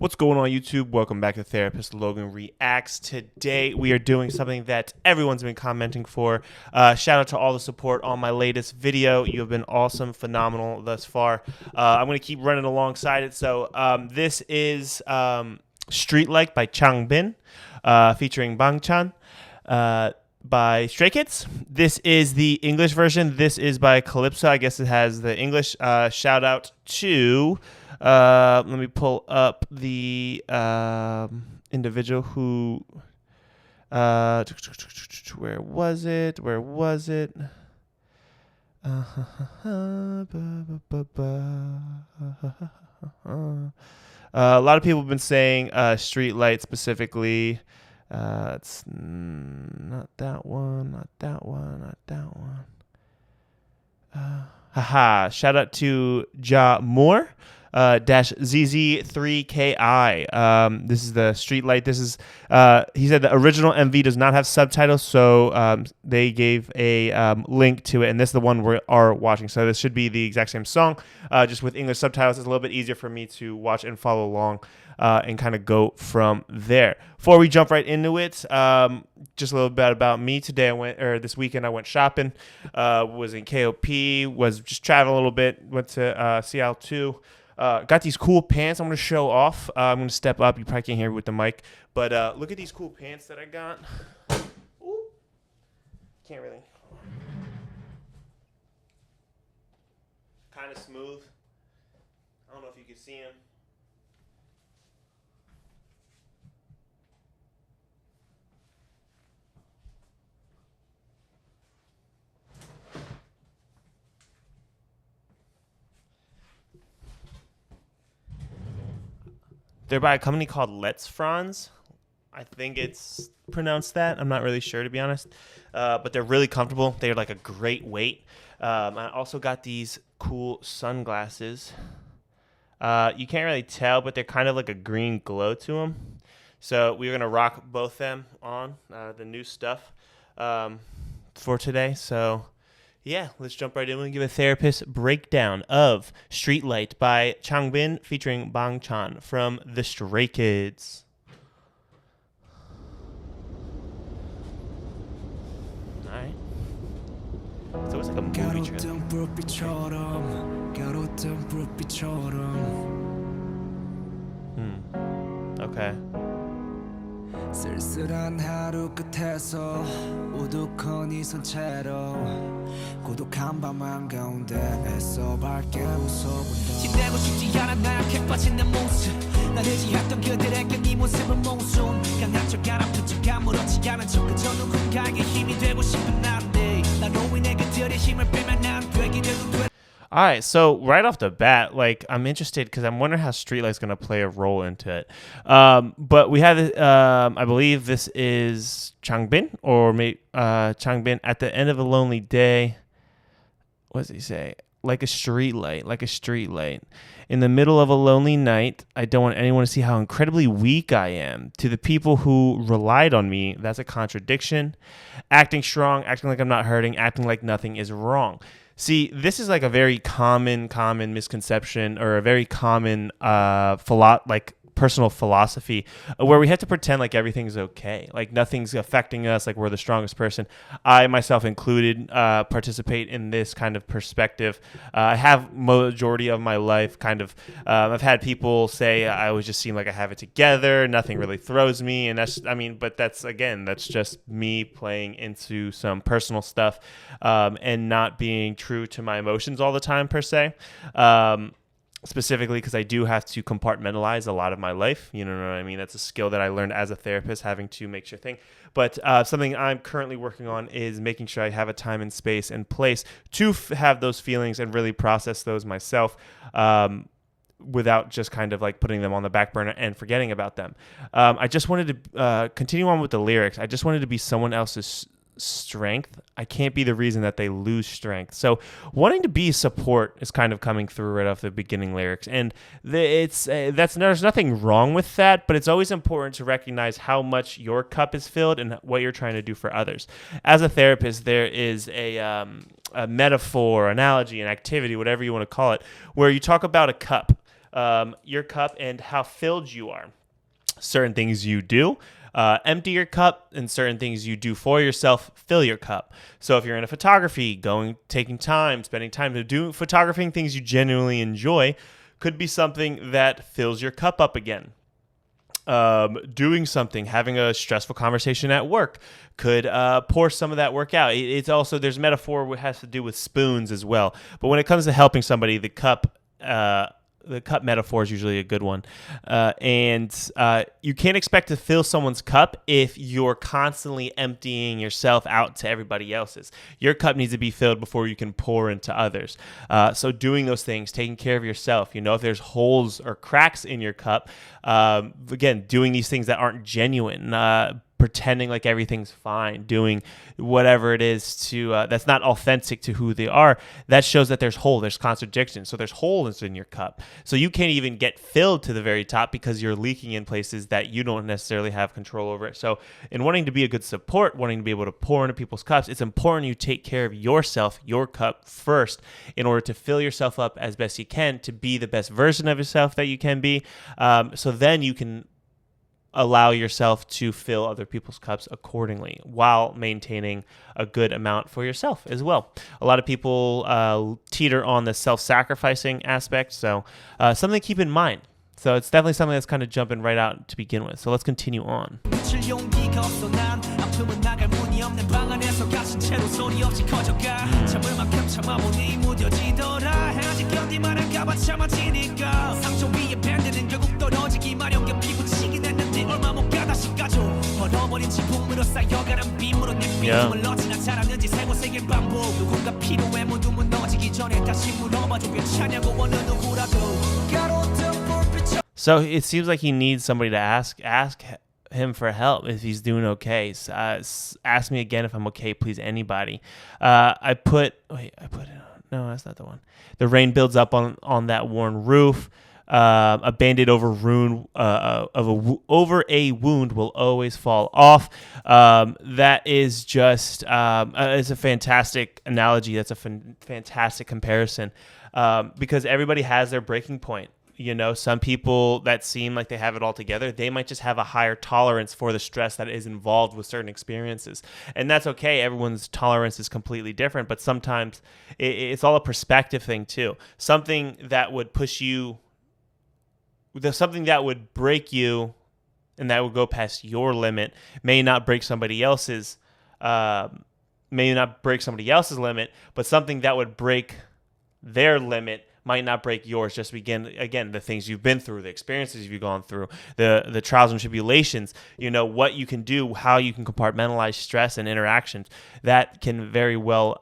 What's going on, YouTube? Welcome back to Therapist Logan Reacts. Today we are doing something that everyone's been commenting for. Shout out to all the support on my latest video. You have been awesome, phenomenal thus far. I'm going to keep running alongside it. So this is Streetlight by Changbin, featuring BangChan by Stray Kids. This is the English version. This is by Calypso. I guess it has the English. Shout out to... let me pull up the individual who. Where was it? A lot of people have been saying Streetlight specifically. It's not that one. Haha! Shout out to Ja Moore. Dash ZZ3KI. This is the Streetlight. This is he said the original MV does not have subtitles, so they gave a link to it, and this is the one we are watching. So this should be the exact same song, just with English subtitles. It's a little bit easier for me to watch and follow along, and kind of go from there. Before we jump right into it, just a little bit about me. This weekend I went shopping. Was in KOP. Was just traveling a little bit. Went to Seattle too. Got these cool pants I'm going to show off. I'm going to step up. You probably can't hear me with the mic. But look at these cool pants that I got. Ooh. Can't really. Kind of smooth. I don't know if you can see them. They're by a company called Let's Franz. I think it's pronounced that. I'm not really sure, to be honest. But they're really comfortable. They're like a great weight. I also got these cool sunglasses. You can't really tell, but they're kind of like a green glow to them. So we're going to rock both them on the new stuff for today. So... yeah, let's jump right in and give a therapist breakdown of Streetlight by Changbin featuring Bang Chan from the Stray Kids. Alright. So it's like a movie trailer. Okay. 쓸쓸한 하루 끝에서 우두커 네 손채로 고독한 밤 한가운데 애써 밝게 웃어본다 지내고 싶지 않아 나약해 빠진 내 모습 날 의지했던 그들에게 네 모습은 몽순 강한 척 안 아픈 척 아무렇지 않은 척 그저 누군가에게 힘이 되고 싶은 난데 나로 인해 그들의 힘을 빼면 안 되기를 All right, so right off the bat, like I'm interested because I'm wondering how Streetlight's going to play a role into it. But we have, I believe this is Changbin or maybe Changbin at the end of a lonely day. What does he say? Like a streetlight. In the middle of a lonely night, I don't want anyone to see how incredibly weak I am. To the people who relied on me, that's a contradiction. Acting strong, acting like I'm not hurting, acting like nothing is wrong. See, this is like a very common misconception or a very common personal philosophy where we have to pretend like everything's okay, like nothing's affecting us, like we're the strongest person. I myself included participate in this kind of perspective. I have majority of my life I've had people say I always just seem like I have it together, nothing really throws me, and that's just me playing into some personal stuff and not being true to my emotions all the time per se. Specifically because I do have to compartmentalize a lot of my life. You know what I mean? That's a skill that I learned as a therapist, having to make sure thing. But something I'm currently working on is making sure I have a time and space and place to have those feelings and really process those myself without just kind of like putting them on the back burner and forgetting about them. I just wanted to continue on with the lyrics. I just wanted to be someone else's strength. I can't be the reason that they lose strength. So wanting to be support is kind of coming through right off the beginning lyrics, and there's nothing wrong with that, but it's always important to recognize how much your cup is filled and what you're trying to do for others. As a therapist, there is a metaphor, analogy, an activity, whatever you want to call it, where you talk about a cup. your cup and how filled you are. Certain things you do, empty your cup, and certain things you do for yourself, fill your cup. So if you're into photography, spending time to do photographing things you genuinely enjoy could be something that fills your cup up again. Doing something, having a stressful conversation at work could pour some of that work out. It's also, there's a metaphor that has to do with spoons as well. But when it comes to helping somebody, the cup metaphor is usually a good one. And you can't expect to fill someone's cup if you're constantly emptying yourself out to everybody else's. Your cup needs to be filled before you can pour into others. So doing those things, taking care of yourself, if there's holes or cracks in your cup, again, doing these things that aren't genuine, pretending like everything's fine, doing whatever it is to that's not authentic to who they are, that shows that there's contradiction. So there's holes in your cup. So you can't even get filled to the very top because you're leaking in places that you don't necessarily have control over it. So in wanting to be a good support, wanting to be able to pour into people's cups, it's important you take care of yourself, your cup first, in order to fill yourself up as best you can, to be the best version of yourself that you can be. So then you can allow yourself to fill other people's cups accordingly while maintaining a good amount for yourself as well. A lot of people teeter on the self-sacrificing aspect, so something to keep in mind. So it's definitely something that's kind of jumping right out to begin with. So let's continue on. So it seems like he needs somebody to ask him for help if he's doing okay. So, ask me again if I'm okay, please, anybody. No, that's not the one. The rain builds up on that worn roof. A band-aid over a wound will always fall off. That is just it's a fantastic analogy. That's a fantastic comparison because everybody has their breaking point. Some people that seem like they have it all together, they might just have a higher tolerance for the stress that is involved with certain experiences. And that's okay. Everyone's tolerance is completely different, but sometimes it's all a perspective thing too. Something that would push you, something that would break you and that would go past your limit may not break somebody else's limit, but something that would break their limit might not break yours. Just again, the things you've been through, the experiences you've gone through, the trials and tribulations, what you can do, how you can compartmentalize stress and interactions, that can very well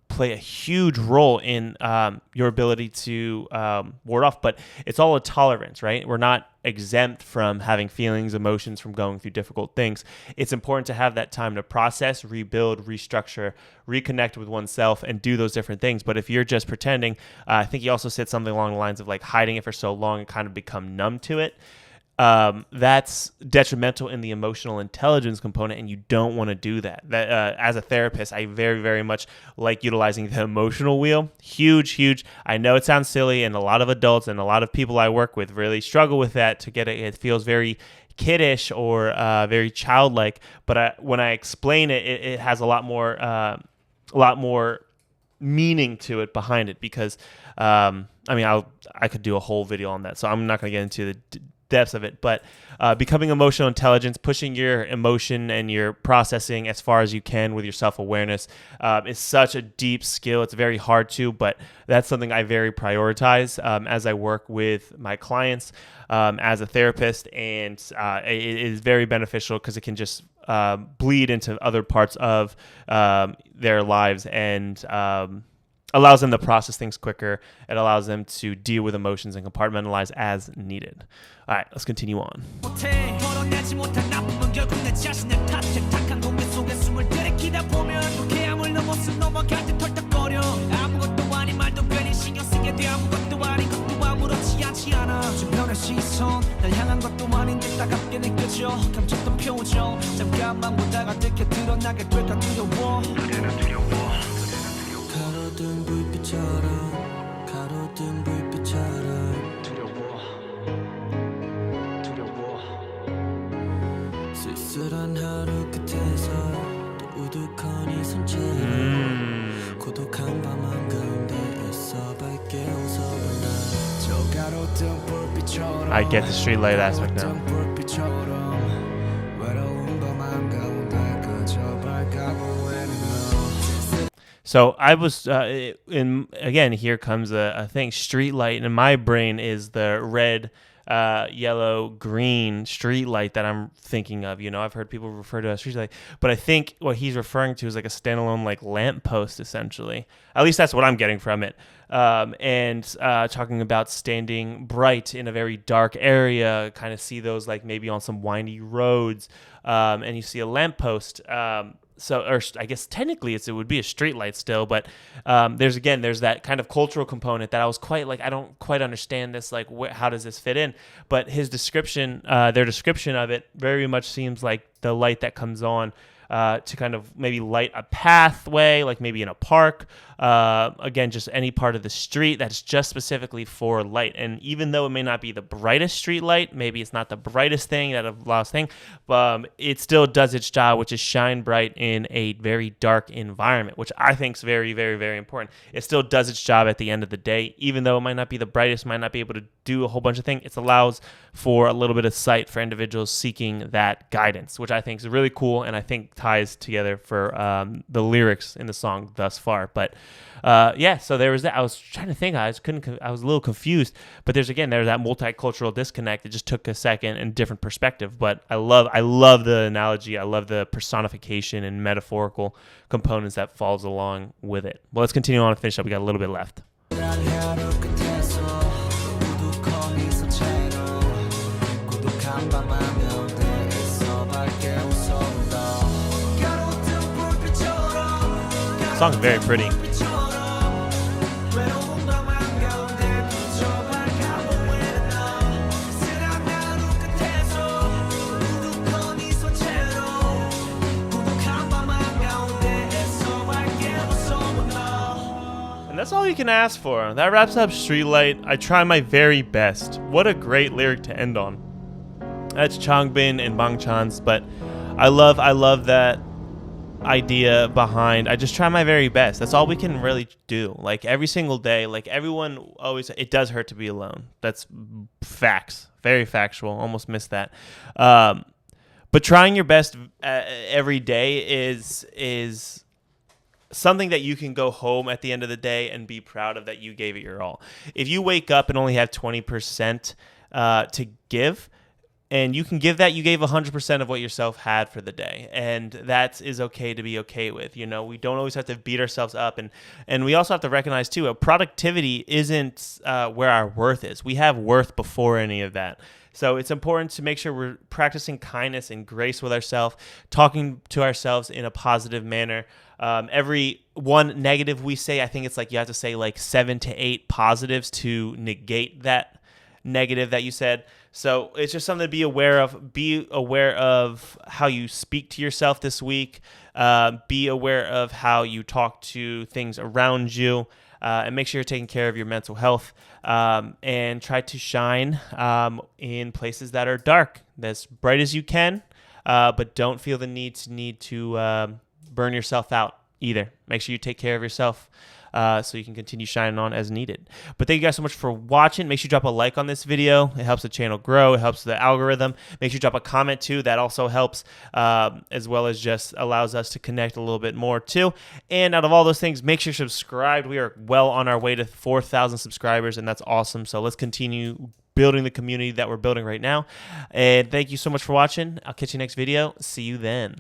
play a huge role in your ability to ward off. But it's all a tolerance, right? We're not exempt from having feelings, emotions, from going through difficult things. It's important to have that time to process, rebuild, restructure, reconnect with oneself, and do those different things. But if you're just pretending, I think he also said something along the lines of like hiding it for so long and kind of become numb to it. That's detrimental in the emotional intelligence component, and you don't want to do that. As a therapist, I very, very much like utilizing the emotional wheel. Huge. I know it sounds silly, and a lot of adults and a lot of people I work with really struggle with that. To get it, it feels very kiddish or very childlike. But when I explain it, it has a lot more meaning to it behind it. Because I could do a whole video on that, so I'm not going to get into the depths of it, but becoming emotional intelligence, pushing your emotion and your processing as far as you can with your self-awareness is such a deep skill. It's very hard to, but that's something I very prioritize as I work with my clients as a therapist, and it is very beneficial because it can just bleed into other parts of their lives and allows them to process things quicker. It allows them to deal with emotions and compartmentalize as needed. All right, let's continue on. 가로등 불빛처럼 두려워. 쓸쓸한 하루 끝에서 또 우두커니 손처럼 고독한 밤 한가운데 애써 밝게 웃어본다 저 가로등 불빛처럼 I get the Streetlight aspect now. 불빛처럼 외로운 밤 한가운데 그저 밝아보이는 너 So I was again, here comes a thing. Streetlight in my brain is the red, yellow, green streetlight that I'm thinking of. You know, I've heard people refer to as streetlight, but I think what he's referring to is like a standalone like lamppost, essentially. At least that's what I'm getting from it. And talking about standing bright in a very dark area, kind of see those like maybe on some windy roads, and you see a lamppost. Or I guess technically it would be a street light still, but there's that kind of cultural component that I was quite like, I don't quite understand this, like how does this fit in? But his description, their description of it very much seems like the light that comes on to kind of maybe light a pathway, like maybe in a park. Again, just any part of the street that's just specifically for light. And even though it may not be the brightest street light, maybe it's not the brightest thing, that last thing, it still does its job, which is shine bright in a very dark environment, which I think is very, very, very important. It still does its job at the end of the day, even though it might not be the brightest, might not be able to do a whole bunch of things. It allows for a little bit of sight for individuals seeking that guidance, which I think is really cool, and I think ties together for the lyrics in the song thus far. But yeah, so there was that. I was trying to think. I was a little confused. But there's that multicultural disconnect. It just took a second and different perspective. But I love the analogy. I love the personification and metaphorical components that falls along with it. Well, let's continue on and finish up. We got a little bit left. The song's very pretty. And that's all you can ask for. That wraps up Streetlight. I try my very best. What a great lyric to end on. That's Changbin and BangChan's, but I love that idea behind I just try my very best. That's all we can really do. Like every single day, like everyone always, it does hurt to be alone. That's facts. Very factual. Almost missed that. But trying your best every day is something that you can go home at the end of the day and be proud of, that you gave it your all. If you wake up and only have 20% to give, and you can give that, you gave 100% of what yourself had for the day. And that is okay to be okay with. You know, we don't always have to beat ourselves up. And we also have to recognize, too, productivity isn't where our worth is. We have worth before any of that. So it's important to make sure we're practicing kindness and grace with ourselves, talking to ourselves in a positive manner. Every one negative we say, I think it's like you have to say like 7 to 8 positives to negate that negative that you said. So it's just something to be aware of. Be aware of how you speak to yourself this week. Be aware of how you talk to things around you. And make sure you're taking care of your mental health. And try to shine in places that are dark, as bright as you can. But don't feel the need to burn yourself out either. Make sure you take care of yourself. So you can continue shining on as needed. But thank you guys so much for watching. Make sure you drop a like on this video. It helps the channel grow. It helps the algorithm. Make sure you drop a comment too. That also helps, as well as just allows us to connect a little bit more too. And out of all those things, make sure you're subscribed. We are well on our way to 4,000 subscribers, and that's awesome. So let's continue building the community that we're building right now. And thank you so much for watching. I'll catch you next video. See you then.